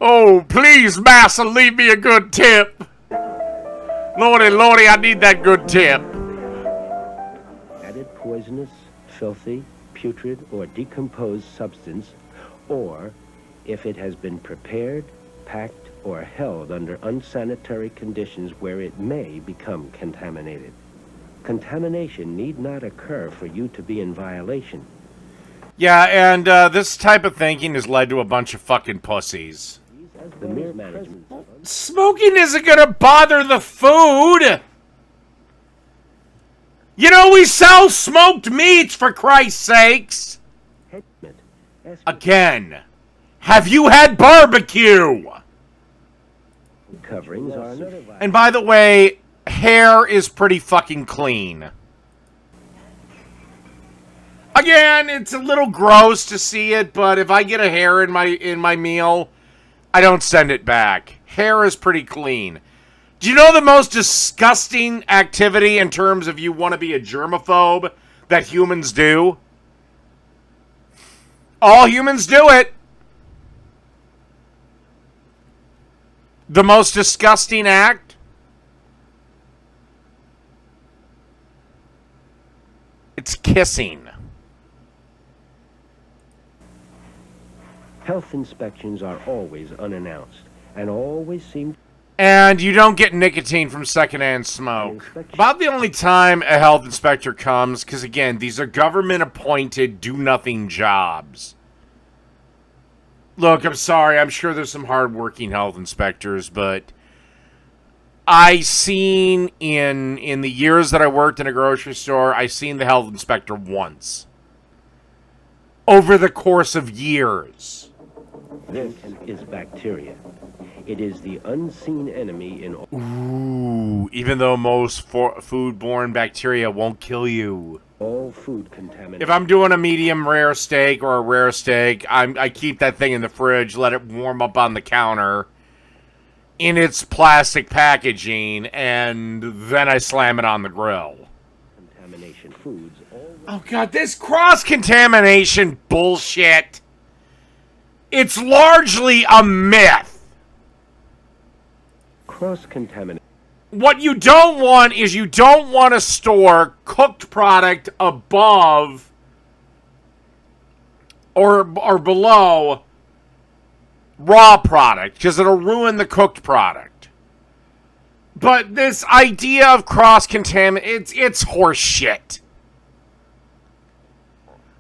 Oh, please, massa, leave me a good tip. Lordy, lordy, I need that good tip. Added poisonous, filthy, putrid, or decomposed substance, or if it has been prepared, packed, or held under unsanitary conditions where it may become contaminated. Contamination need not occur for you to be in violation. Yeah, and this type of thinking has led to a bunch of fucking pussies. The mere management. Smoking isn't gonna bother the food! You know, we sell smoked meats, for Christ's sakes! Again, have you had barbecue? Coverings are another. And by the way, hair is pretty fucking clean. Again, it's a little gross to see it, but if I get a hair in my meal, I don't send it back. Hair is pretty clean. Do you know the most disgusting activity in terms of you want to be a germaphobe that humans do? All humans do it. The most disgusting act? It's kissing. Health inspections are always unannounced and always seem. And you don't get nicotine from secondhand smoke. About the only time a health inspector comes, because again, these are government-appointed, do-nothing jobs. Look, I'm sorry, I'm sure there's some hard-working health inspectors, but I seen in the years that I worked in a grocery store, I seen the health inspector once. Over the course of years. This is bacteria. It is the unseen enemy in all. Ooh, even though most foodborne bacteria won't kill you. All food contamination. If I'm doing a medium rare steak or a rare steak, I keep that thing in the fridge, let it warm up on the counter in its plastic packaging, and then I slam it on the grill. Contamination foods. Oh god, this cross-contamination bullshit. It's largely a myth. Cross-contamination. What you don't want is you don't want to store cooked product above or below raw product, because it'll ruin the cooked product. But this idea of cross-contamination, it's horse shit.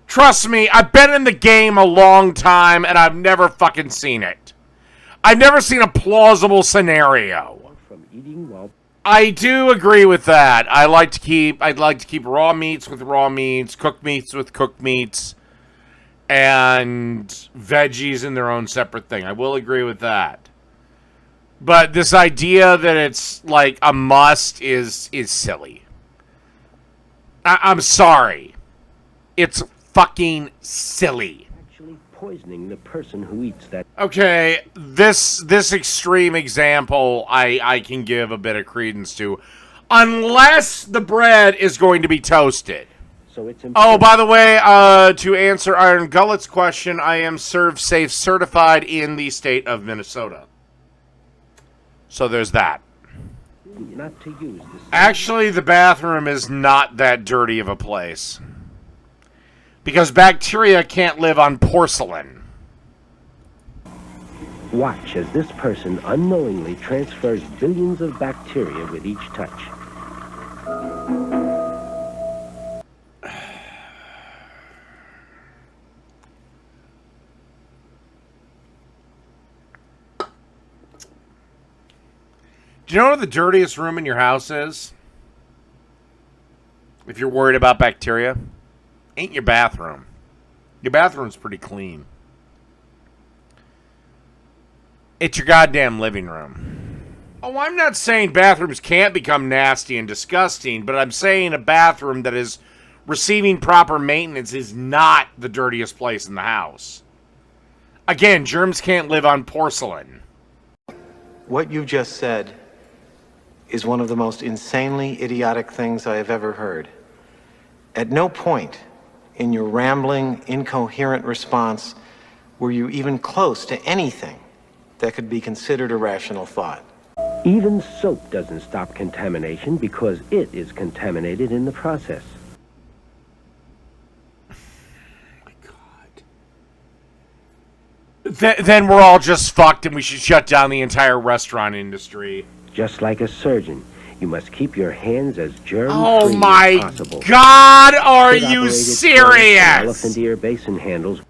Trust me, I've been in the game a long time, and I've never fucking seen it. I've never seen a plausible scenario. From eating while. I do agree with that. I'd like to keep raw meats with raw meats, cooked meats with cooked meats, and veggies in their own separate thing. I will agree with that. But this idea that it's like a must is silly. I'm sorry. It's fucking silly. Actually poisoning the person who eats that. Okay, this extreme example I can give a bit of credence to. Unless the bread is going to be toasted. So it's Oh, by the way, to answer Iron Gullet's question, I am servsafe certified in the state of Minnesota. So there's that. not to use this. Actually, the bathroom is not that dirty of a place. Because bacteria can't live on porcelain. Watch as this person unknowingly transfers billions of bacteria with each touch. Do you know what the dirtiest room in your house is? If you're worried about bacteria, ain't your bathroom. Your bathroom's pretty clean. It's your goddamn living room. Oh, I'm not saying bathrooms can't become nasty and disgusting, but I'm saying a bathroom that is receiving proper maintenance is not the dirtiest place in the house. Again, germs can't live on porcelain. What you just said is one of the most insanely idiotic things I have ever heard. At no point in your rambling, incoherent response were you even close to anything that could be considered a rational thought. Even soap doesn't stop contamination because it is contaminated in the process. Then we're all just fucked and we should shut down the entire restaurant industry. Just like a surgeon, you must keep your hands as germ-free Oh as my possible. God, are you Kid-operated serious? elephant ear basin handles.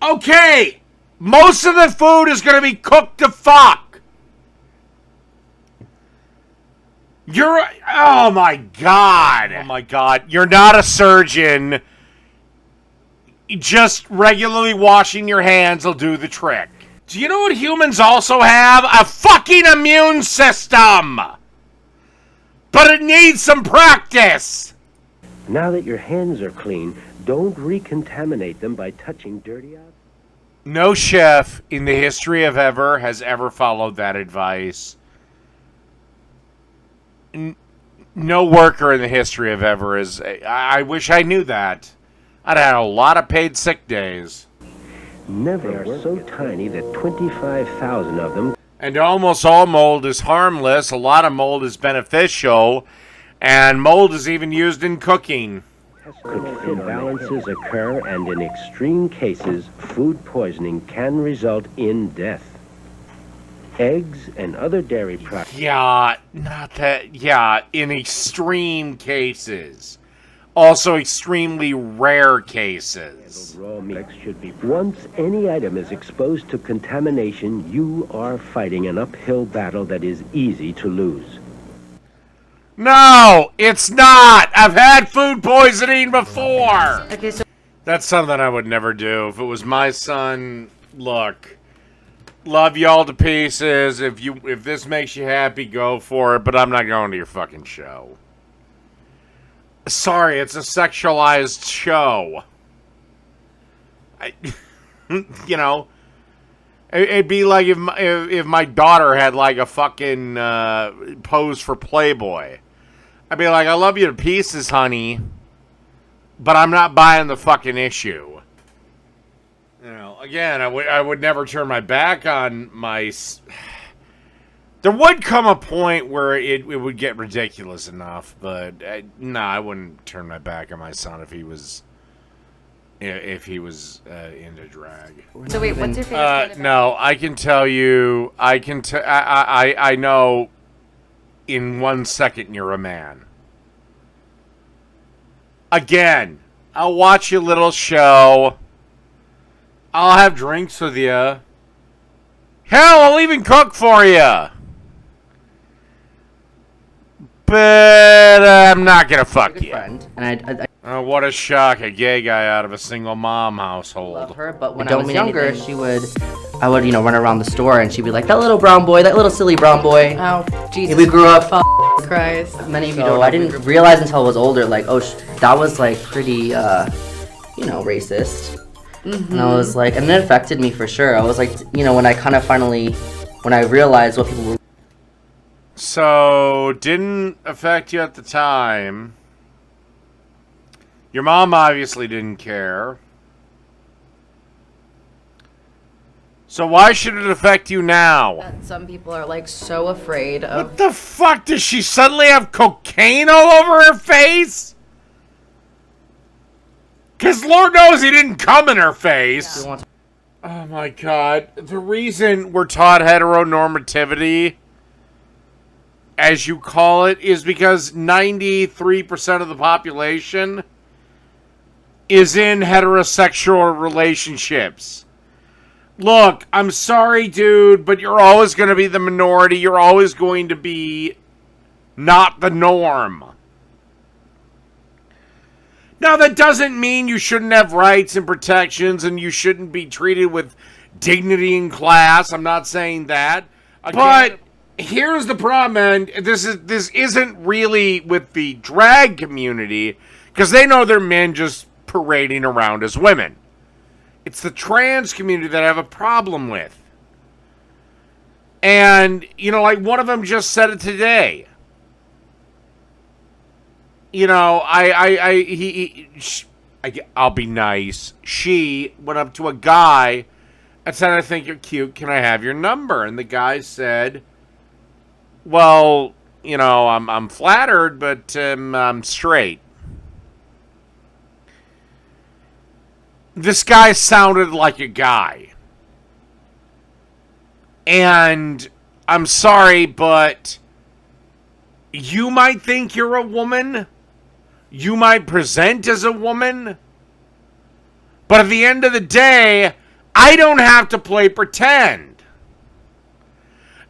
Okay, most of the food is going to be cooked to fuck. Oh my God. Oh my God, you're not a surgeon. Just regularly washing your hands will do the trick. Do you know what humans also have? A fucking immune system. But it needs some practice. Now that your hands are clean, don't recontaminate them by touching dirty objects. No chef in the history of ever has ever followed that advice. No worker in the history of ever is. I wish I knew that. I'd had a lot of paid sick days. They are so tiny that 25,000 of them And almost all mold is harmless. A lot of mold is beneficial. And mold is even used in cooking. could imbalances occur, and in extreme cases, food poisoning can result in death. Eggs and other dairy products. Yeah, not that. Yeah, in extreme cases. Also extremely rare cases. Raw meats should be. Once any item is exposed to contamination, you are fighting an uphill battle that is easy to lose. No, it's not. I've had food poisoning before. Okay, so That's something I would never do. If it was my son, look, love y'all to pieces. If this makes you happy, go for it. But I'm not going to your fucking show. Sorry, it's a sexualized show. You know, it'd be like if my daughter had like a fucking pose for Playboy. I'd be like, I love you to pieces, honey, but I'm not buying the fucking issue. You know, again, I would never turn my back on my. There would come a point where it would get ridiculous enough, but I wouldn't turn my back on my son if he was into drag. so wait, what's your favorite kind of No, I can tell you. I know. In 1 second, you're a man. Again, I'll watch your little show. I'll have drinks with you. Hell, I'll even cook for you. But I'm not gonna fuck you. friend, and I Oh, what a shock! A gay guy out of a single mom love household. her, but when I was younger, I would, run around the store, and she'd be like, "That little brown boy, that little silly brown boy." Oh, Jesus. We grew up. Christ. Many of you don't know. I didn't realize until I was older, like, that was like pretty, racist. Mm-hmm. And I was like, and it affected me for sure. I was like, when I kind of when I realized what people were. So, didn't affect you at the time. Your mom obviously didn't care. So why should it affect you now? That some people are like so afraid of. What the fuck? Does she suddenly have cocaine all over her face? Because Lord knows he didn't come in her face. Yeah. Oh my god. The reason we're taught heteronormativity, as you call it, is because 93% of the population is in heterosexual relationships. Look, I'm sorry, dude, but you're always going to be the minority. You're always going to be not the norm. Now, that doesn't mean you shouldn't have rights and protections and you shouldn't be treated with dignity and class. I'm not saying that. But here's the problem, and this isn't really with the drag community, because they know they're men just parading around as women. It's the trans community that I have a problem with. And, like one of them just said it today. I'll be nice. She went up to a guy I said, I think you're cute. Can I have your number? And the guy said, well, you know, I'm flattered, but I'm straight. This guy sounded like a guy. And I'm sorry, but you might think you're a woman. You might present as a woman. But at the end of the day, I don't have to play pretend.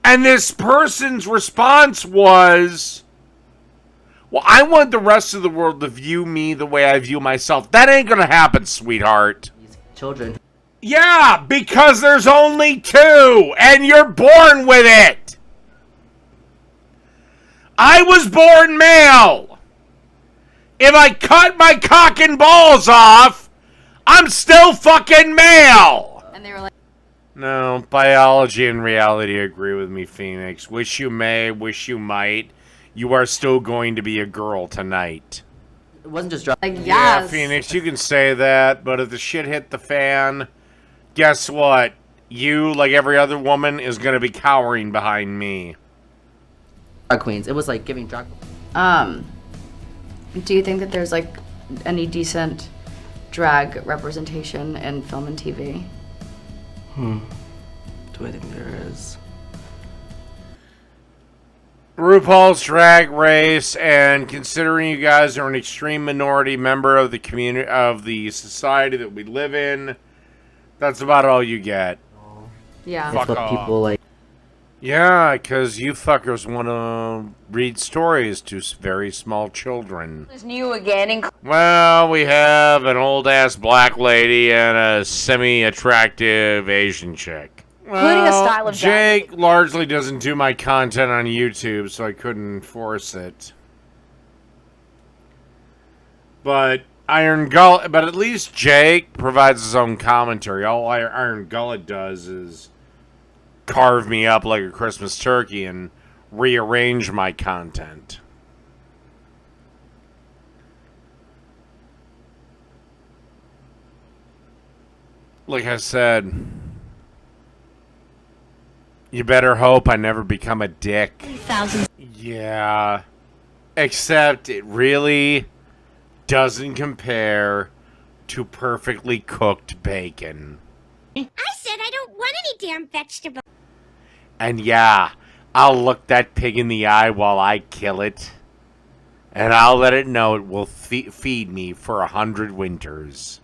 And this person's response was, well, I want the rest of the world to view me the way I view myself. That ain't gonna happen, sweetheart. These children. Yeah, because there's only two, and you're born with it. I was born male. If I cut my cock and balls off, I'm still fucking male. And they were like, No, biology and reality agree with me, Phoenix. Wish you may, wish you might. You are still going to be a girl tonight. It wasn't just drugs. like Yeah, yes. Phoenix, you can say that, but if the shit hit the fan, guess what? You, like every other woman, is going to be cowering behind me. Drag queens. It was like giving drag. Do you think that there's like any decent drag representation in film and TV? Do I think there is? RuPaul's Drag Race, and considering you guys are an extreme minority member of the community, of the society that we live in, that's about all you get. Yeah. Fuck That's what off. people like. Yeah, because you fuckers want to read stories to very small children. Is new again. Well, we have an old-ass black lady and a semi-attractive Asian chick. Including a style of Jake largely doesn't do my content on YouTube, so I couldn't force it. But but at least Jake provides his own commentary. All Iron Gullet does is carve me up like a Christmas turkey and rearrange my content. Like I said, you better hope I never become a dick. Yeah. Except it really doesn't compare to perfectly cooked bacon. I said I don't want any damn vegetable. And yeah, I'll look that pig in the eye while I kill it. And I'll let it know it will feed me for 100 winters.